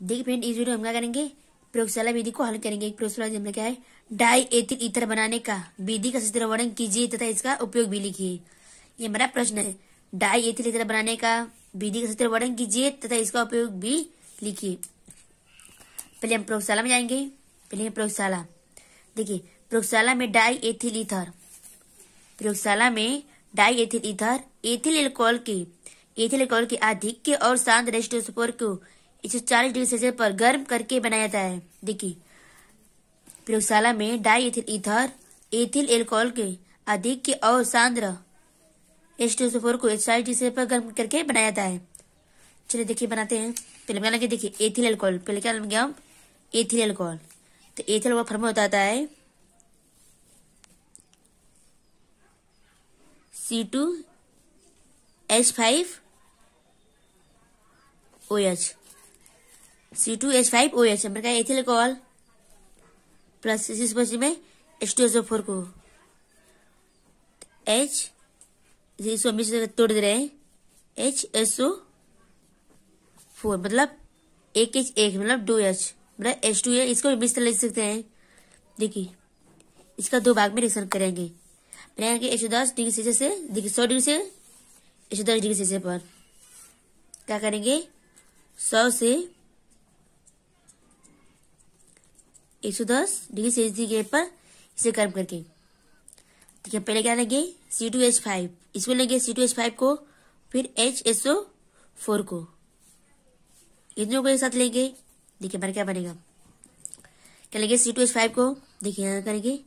देखिए फ्रेंड, इस वीडियो में हम क्या करेंगे, प्रयोगशाला विधि को हल करेंगे। प्रयोगशाला विधि में क्या है, डाई एथिल ईथर बनाने का विधि का सचित्र वर्णन कीजिए तथा इसका उपयोग भी लिखिए। ये हमारा प्रश्न है, डाई एथिल ईथर बनाने का विधि का सचित्र वर्णन कीजिए तथा इसका उपयोग भी लिखिए। पहले हम प्रयोगशाला में जाएंगे। पहले प्रयोगशाला, देखिए प्रयोगशाला में डाई एथिल ईथर, प्रयोगशाला में die ethyl ether ethyl alcohol के आधिक्य और शांत रेस्टोस्पोर को 140 डिग्री सेल्सियस पर गर्म करके बनाया जाता है। देखिए प्रयोगशाला में die ethyl ether ethyl alcohol के आधिक्य और सांद्र एस्टोसोफोर को 140 डिग्री सेल्सियस पर गर्म करके बनाया जाता है। चलिए देखिए बनाते हैं। पहले क्या लगे, देखिए एथिल एल्कोहल, पहले क्या लगे हम, एथिल एल्कोहल। तो एथिल का फॉर्मूला होता है C2H5OH, C2H5OH हमारे क्या, एथिल एल्कोहल प्लस इस में H2SO4 को H, इसको हम इसे तोड़ दे रहे हैं, HSO4 मतलब एक H एक मतलब 2H मतलब H2 है। इसको भी इस तरह लिख सकते हैं। देखिए इसका दो भाग में रिएक्शन करेंगे। बनाएंगे 110 डिग्री सेल्सियस से, देखिए 100 डिग्री से 110 डिग्री सेल्सियस पर क्या करेंगे, 100 से 110 डिग्री सेल्सियस पर इसे गर्म करके, ठीक है। पहले क्या लेंगे, C2H5, इसमें लेंगे C2H5 को, फिर HSO4 को, इन दोनों को एक साथ लेंगे। देखिए हमारा क्या बनेगा, क्या लेंगे C2H5 को, देखिए यहाँ करेंगे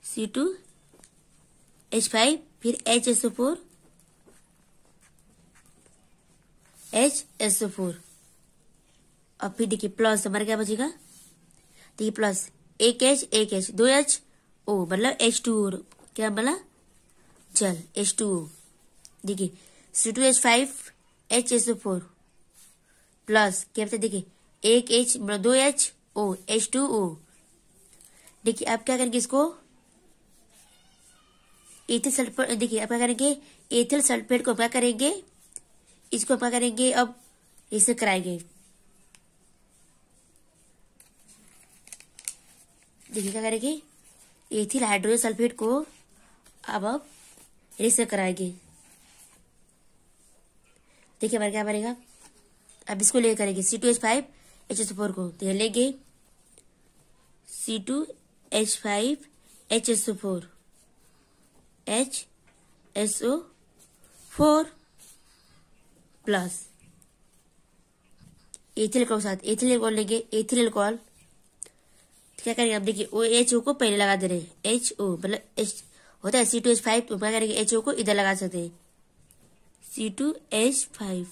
C2H5 फिर HSO4 और फिर देखिए प्लस हमारा क्या बचेगा, देखिए प्लस एक H 2HO मतलब H2O, क्या बोला, जल H2O। देखिए C2H5 HSO4 प्लस क्या बता, देखिए एक H मतलब 2HO H2O। देखिए अब क्या करेंगे, इसको एथिल सल्फेट, देखिए अब क्या करेंगे, एथिल सल्फेट को क्या करेंगे, इसको क्या करेंगे, अब इसे कराएंगे। देखिए क्या करेंगे, एथिल हाइड्रोजन सल्फेट को अब रिएक्शन कराएंगे। देखिए हमारा क्या बनेगा, अब इसको ले करेंगे C2H5 HSO4 को, तो लेंगे C2H5 HSO4 HSO4 plus ethyl alcohol के साथ एथिल एल्कोहल लेंगे, एथिल एल्कोहल क्या करेंगे, अब देखिए OHO को पहले लगा दे रहे हैं, HO मतलब H होता है C2H5, तो क्या करेंगे HO को इधर लगा सकते हैं, C2H5।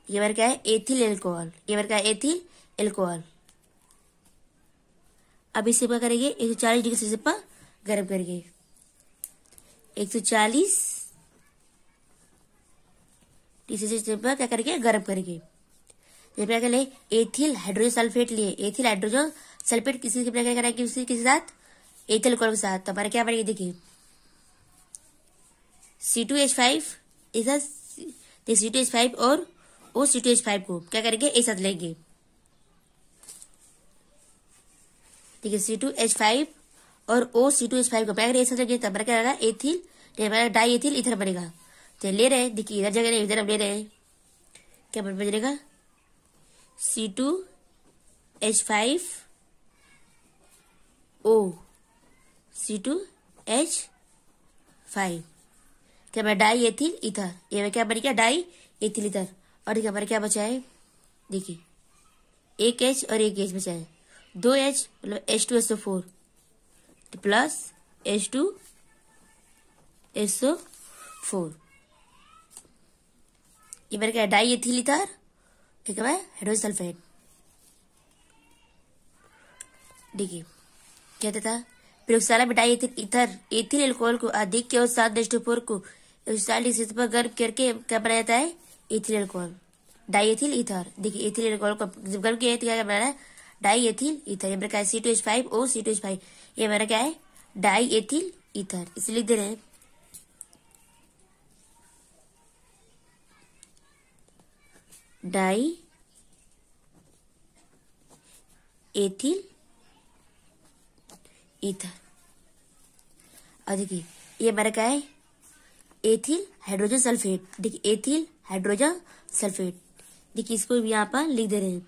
ये बार क्या है, एथिल एल्कोहल, ये बार क्या है, एथिल एल्कोहल। अब इसे क्या करेंगे, 140 डिग्री सेल्सियस पर गर्म करेंगे, 140 डिग्री सेल्सियस पर क्या करेंगे, गर्म करेंगे। जब क्या करें, एथिल हाइड्रोजन सल्फेट लिए, एथिल हाइड्रोजन सल्फेट किसी के क्या करेंगे, किसी साथ, एथिल एल्कोहल के साथ, तो हमारा क्या बनेगा, देखिए C2H5 इधर C2H5 और OC2H5 को क्या करेंगे, एक साथ लेंगे। देखिए C2H5 और OC2H5 को क्या एक साथ लेंगे, तब हमारा क्या रहेगा, एथिल, हमारा डाई एथिल ईथर बनेगा। तो ले रहे हैं, देखिए इधर जगह नहीं, इधर हम ले रहे हैं, क्या बनेगा, C2H5O C2H5 क्या बना, डाई एथिल ईथर, ये क्या बन गया, डाई एथिल ईथर। और देखिए हमारे क्या बचा है, देखिए एक H और एक H बचा है, 2H मतलब H2SO4 प्लस H2SO4, ये मेरा क्या है, डाई एथिल ईथर, ठीक है हाइड्रोजन सल्फेट। देखिए क्या था, प्रयोगशाला में die ethyl ether ethyl alcohol को अधिक और 7 H2O को 140 डिग्री पर गर्म करके क्या बनाया जाता है, ethyl alcohol, die ethyl ether. देखिए एथिल एल्कोहल को जब गर्म किया है तो क्या बनाना है, डाई एथिल ईथर। ये मेरा क्या है, C2H5O C2H5, ये मेरा क्या है, डाई एथिल ईथर, इसे लिख दे रहे हैं। Die ethyl ether. और देखिए ये हमारा क्या है, एथिल हाइड्रोजन सल्फेट। देखिए एथिल हाइड्रोजन सल्फेट, देखिए इसको भी यहाँ पर लिख दे रहे हैं।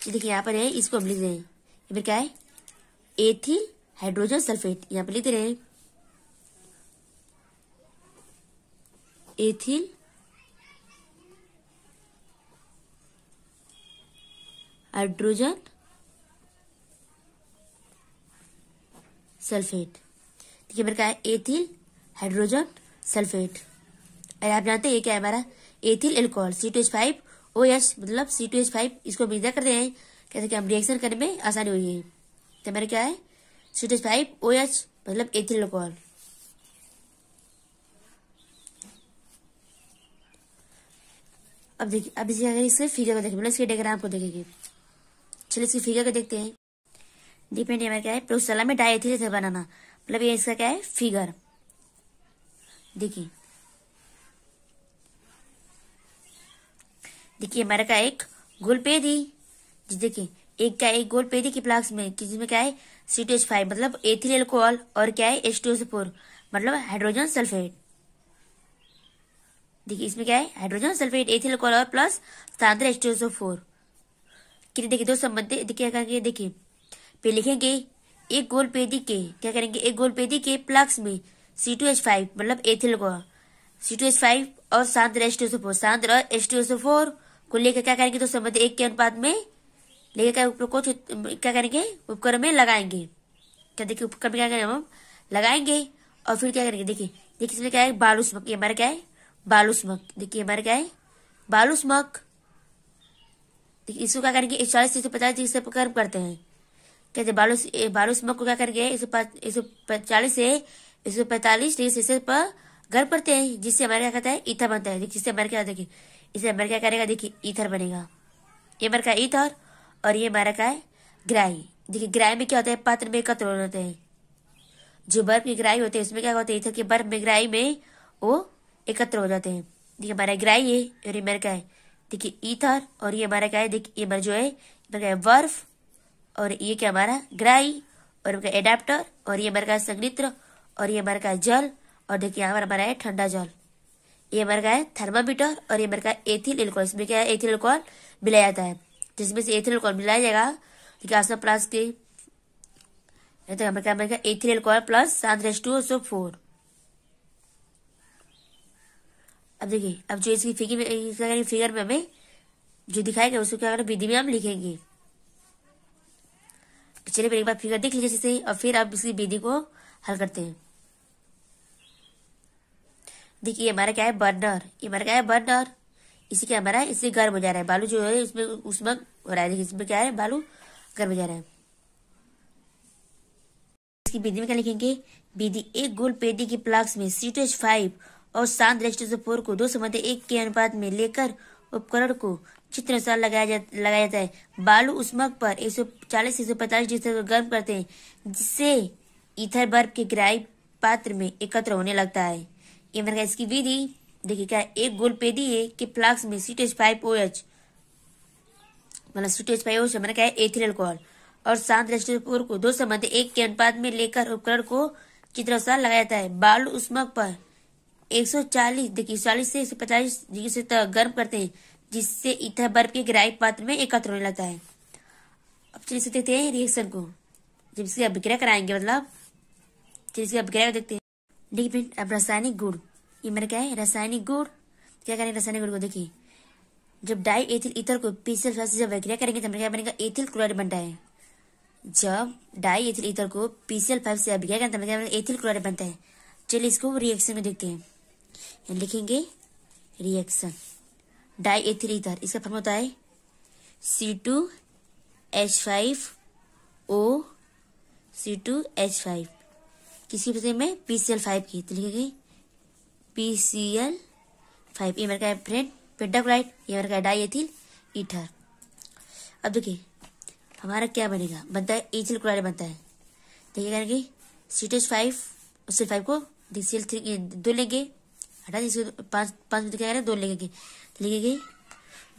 देखिए यहाँ पर है, इसको हम लिख रहे हैं। ये फिर क्या है, एथिल हाइड्रोजन सल्फेट, यहाँ पर लिख दे रहे हैं एथिल हाइड्रोजन सल्फेट। देखिए मेरे क्या है, एथिल हाइड्रोजन सल्फेट। और आप जानते हैं ये क्या है हमारा, एथिल एल्कोहल C2H5OH, मतलब C2H5, इसको हम इधर करते हैं कैसे कि हम रिएक्शन करने में आसानी हुई है। तो हमारे क्या है, C2H5OH मतलब एथिल एल्कोहल। अब देखिए, अब इसी अगर इसके फिगर को देखें, मतलब इसके डायग्राम को देखेंगे। चलिए इसकी फिगर को देखते हैं। डिपेंड हमारा क्या है, प्रयोगशाला में डायएथिल ईथर बनाना, मतलब ये इसका क्या है फिगर। देखिए देखिए हमारा क्या एक गोलपेदी, देखिए एक क्या एक गोलपेदी की फ्लास्क में जिसमें क्या है C2H5 मतलब एथिल एल्कोहल और क्या है H2SO4 मतलब हाइड्रोजन सल्फेट। देखिए इसमें क्या है हाइड्रोजन सल्फेट एथिल एल्कोहल और प्लस स्थानांतर H2SO4 कि देखिए दो संबंध। देखिए क्या करेंगे, देखिए पे लिखेंगे एक गोलपेदी के, क्या करेंगे एक गोलपेदी के फ्लास्क में C2H5 मतलब एथिल एल्कोहल C2H5 और स्थानांतर H2SO4, स्थानांतर H2SO4 को लेकर क्या करेंगे, तो संबंध एक के अनुपात में लेकर क्या उपकरण को क्या करेंगे उपकरण में लगाएंगे। क्या देखिए उपकरण में क्या करेंगे हम लगाएंगे और फिर क्या करेंगे, देखिए देखिए इसमें क्या है बालूष्मक, ये हमारा क्या है बालूष्मक। देखिए हमारा क्या है बालूष्मक। देखिए इसको क्या करेंगे 140 से 150 डिग्री से गर्म करते हैं। कहते बालूष्मक को क्या करेंगे 140 से 145 डिग्री सेल्सियस पर गर्म करते हैं, जिससे हमारे क्या कहता है ईथर बनता है। जिससे हमारे क्या देखिए इससे हमारे क्या करेगा, देखिए ईथर बनेगा। ये हमारा क्या ईथर और ये हमारा क्या है ग्राही। देखिए ग्राही में क्या होता है पात्र में एकत्र हो जाते हैं। जो बर्फ की ग्राही होते हैं उसमें क्या होता है ईथर के बर्फ में ग्राही में वो एकत्र हो जाते हैं। देखिए हमारा ग्राही है और ये हमारा क्या है देखिए ईथर और ये हमारा क्या है देखिए ये हमारा जो है बर्फ और ये क्या हमारा ग्राही और एडाप्टर और ये हमारा का संघनित्र और ये हमारा का जल और देखिए यहाँ पर हमारा है ठंडा जल। ये हमारा का है थर्मामीटर और ये हमारा का एथिल एल्कोहल। इसमें क्या है एथिल एल्कोहल मिलाया जाता है, जिसमें से एथिल एल्कोहल मिलाया जाएगा देखिए आसमान प्लस के तो हमारा क्या एथिल एल्कोहल प्लस स्थानांतर H2SO4। अब देखिए अब जो इसकी फिगर में हमें जो दिखाएगा उसको क्या विधि में हम लिखेंगे। चलिए फिर एक बार फिगर देख लीजिए जैसे और फिर आप इसकी विधि को हल करते हैं। देखिए ये हमारा क्या है बर्नर, ये हमारा क्या है बर्नर। इसी क्या हमारा इससे गर्म हो जा रहा है बालू जो है उसमें उसमें हो रहा है। देखिए इसमें क्या है बालू गर्म हो जा रहा है। इसकी विधि में क्या लिखेंगे, विधि एक गोल पेदी की फ्लास्क में C2H5 और स्थानांतर H2SO4 को 2:1 के अनुपात में लेकर उपकरण को चित्र अनुसार लगाया जाता है। बालू उष्मक पर 140 से 150 डिग्री तक गर्म करते हैं, जिससे ईथर बर्फ के ग्राही पात्र में एकत्र होने लगता है। ये मेरा इसकी विधि देखिए क्या है एक गोलपेदी है कि फ्लास्क में C2H5OH मतलब C2H5OH हमारा क्या है एथिल एल्कोहल और स्थानांतर H2SO4 को 2:1 के अनुपात में लेकर उपकरण को चित्र अनुसार लगाया जाता है। बालू उष्मक पर 140 देखिए 40 से 150 डिग्री से गर्म करते हैं, जिससे ईथर बर्फ के ग्राही पात्र में एकत्र होने लगता है। अब चलिए से देखते हैं रिएक्शन को, जब इसकी अभिक्रिया कराएंगे मतलब चलिए इसकी अभिक्रिया देखते हैं। देखिए फ्रेंड अब रासायनिक गुण, ये मेरा क्या है रासायनिक गुण। क्या करेंगे रासायनिक गुण को, देखिए जब डाई एथिल ईथर को PCl से जब अभिक्रिया करेंगे तो क्या बनेगा एथिल क्लोराइड बनता है। जब डाई एथिल ईथर को PCl5 से अभिक्रिया करेंगे तो क्या बनेगा एथिल क्लोराइड बनता है। चलिए इसको रिएक्शन में देखते हैं। लिखेंगे रिएक्शन डाई एथिल ईथर, इसका फॉर्म होता है C2H5O C2H5 किसकी वजह में PCl5 की, तो लिखेंगे PCl5। ये मेरा फ्रेंड पेंटाक्लोराइड, ये मेरा डाई एथिल ईथर। अब देखिए हमारा क्या बनेगा, बनता है एथिल क्लोराइड बनता है। देखिए करेंगे C2H5 CL5 को CL3 2 लेंगे, हटा इसको 5 में क्या करें 2 लेंगे। लिखेंगे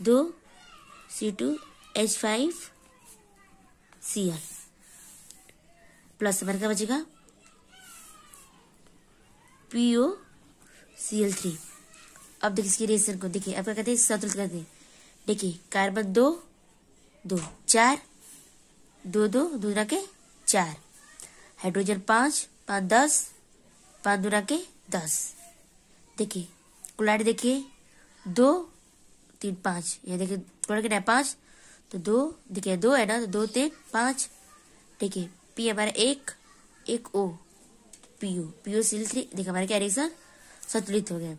2C2H5Cl प्लस हमारे क्या बचेगा POCl3। अब देखिए इसकी रिएक्शन को, देखिए अब क्या कहते हैं, संतुलित करते हैं। देखिए कार्बन 2 2 4 2 2 दूसरा के 4, हाइड्रोजन 5 5 10 5 दूसरा के 10। देखिए क्लोराइड देखिए 2 3 5, ये देखिए क्लोराइड कितना है 5, तो 2 देखिए 2 है ना, तो 2 3 5। देखिए पी हमारा एक O POCl3। देखिए हमारे क्या रिएक्शन संतुलित हो गया।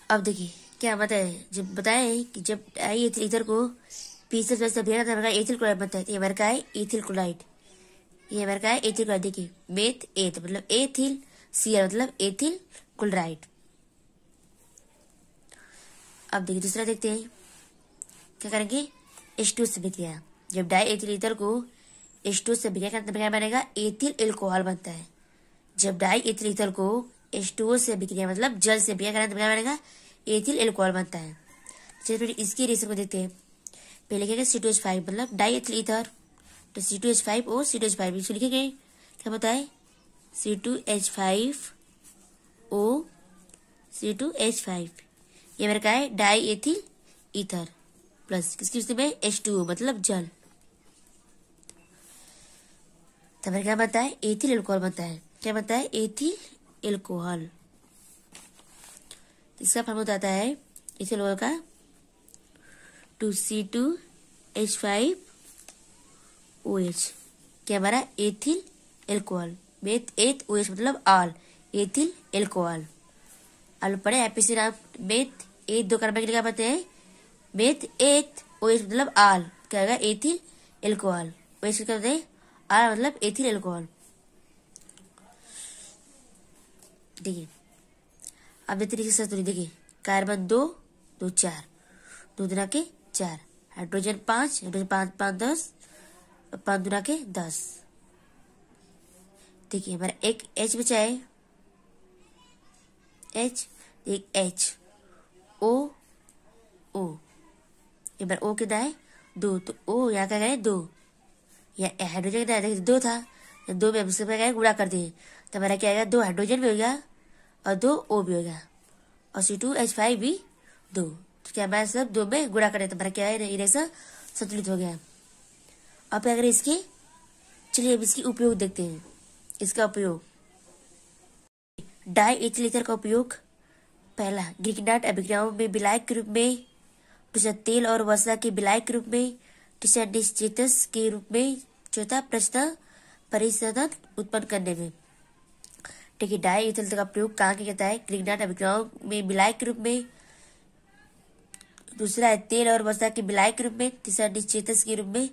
अब देखिए क्या बताए, जब बताए कि जब डाई एथिल ईथर को पीछे से अभियान था एथिल क्लोराइड बनता है, तो ये हमारा क्या है एथिल क्लोराइड, ये हमारा क्या है एथिल क्लोराइड। देखिए मेथ एथ मतलब एथिल, Cl मतलब एथिल क्लोराइड। अब देखिए दूसरा देखते हैं क्या करेंगे, H2 से बिक्रिया। जब डाई एथिल ईथर को H2 से बिक्रिया करने क्या बनेगा एथिल एल्कोहल बनता है। जब डाई एथिल ईथर को H2O से बिक्रिया मतलब जल से बिक्रिया करने क्या बनेगा एथिल एल्कोहल बनता है। चलिए इसकी रिएक्शन को देखते हैं। पहले लिखेंगे C2H5 मतलब डाई एथिल ईथर, तो C2H5O C2H5 इसको लिखेंगे क्या होता है C2H5O C2H5, ये मेरा क्या है डाई एथिल ईथर प्लस किसकी स्थिति में H2O मतलब जल, तो मेरा क्या बनता है एथिल एल्कोहल बनता है। क्या बनता है एथिल एल्कोहल। इसका फॉर्मूला आता है एथिल एल्कोहल का 2C2H5OH, क्या हमारा ethyl alcohol. Meth eth OH मतलब आल, एथिल एल्कोहल। आलू पढ़े एपीसी नाम मेथ एथ 2 कार्बन के लिए क्या बताते हैं मेथ एथ OH मतलब आल, क्या होगा एथिल एल्कोहल। OH क्या होता है आल मतलब एथिल एल्कोहल। देखिए अब देखते हैं, देखिए कार्बन 2 2 4 2 दूना के 4, हाइड्रोजन 5 हाइड्रोजन 5 5 10 5 दूना के 10। देखिए हमारा एक H बचा है H, एक H O O, एक बार O कितना है 2, तो O यहाँ क्या है 2, या हाइड्रोजन कितना है देखिए 2 था, 2 में उससे क्या है गुणा कर दिए, तो हमारा क्या आएगा 2 हाइड्रोजन भी हो गया और 2 O भी हो गया और C2H5 भी 2, तो क्या हमारा सब 2 में गुणा करें तो हमारा क्या है रिएक्शन संतुलित हो गया। अब क्या करें इसके, चलिए अब इसकी उपयोग देखते हैं। इसका उपयोग डाई एथिल ईथर का उपयोग, पहला ग्रिग्नाट अभिक्रियाओं में विलायक के रूप में, दूसरा तेल और वसा के विलायक के रूप में, तीसरा निश्चेतस के रूप में, चौथा प्रश्न परिशोधन उत्पन्न करने में। ठीक है, डाई एथिल ईथर का प्रयोग कहाँ किया जाता है ग्रिग्नाट अभिक्रियाओं में विलायक के रूप में, दूसरा है तेल और वसा के विलायक के रूप में, तीसरा निश्चेतस के रूप में,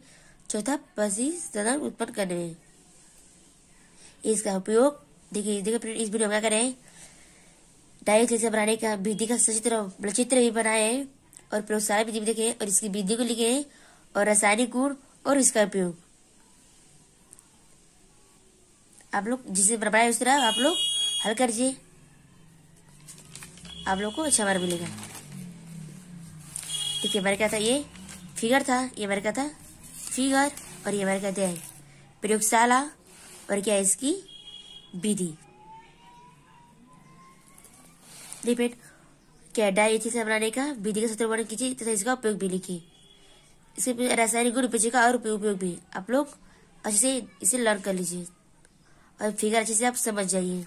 चौथा परिशोधन उत्पन्न करने में। इसका उपयोग देखिए इस वीडियो में क्या करें, डाई एथिल ईथर बनाने का विधि का सचित्र चित्र भी बनाए और प्रयोगशाला विधि भी देखे और इसकी विधि को लिखे और रासायनिक गुण और इसका उपयोग आप लोग जिसे बनाए उस तरह आप लोग हल करिए, आप लोग को अच्छा मार्क मिलेगा। देखिए हमारे क्या था, ये फिगर था, ये हमारे क्या था फिगर, और ये हमारे कहते हैं प्रयोगशाला और क्या है इसकी विधि। रिपीट, क्या डाई एथिल ईथर बनाने का विधि का सूत्र वर्णन कीजिए तथा इसका उपयोग भी लिखिए। इसके रासायनिक गुण का और उपयोग भी आप लोग अच्छे से इसे लर्न कर लीजिए और फिगर अच्छे से आप समझ जाइए।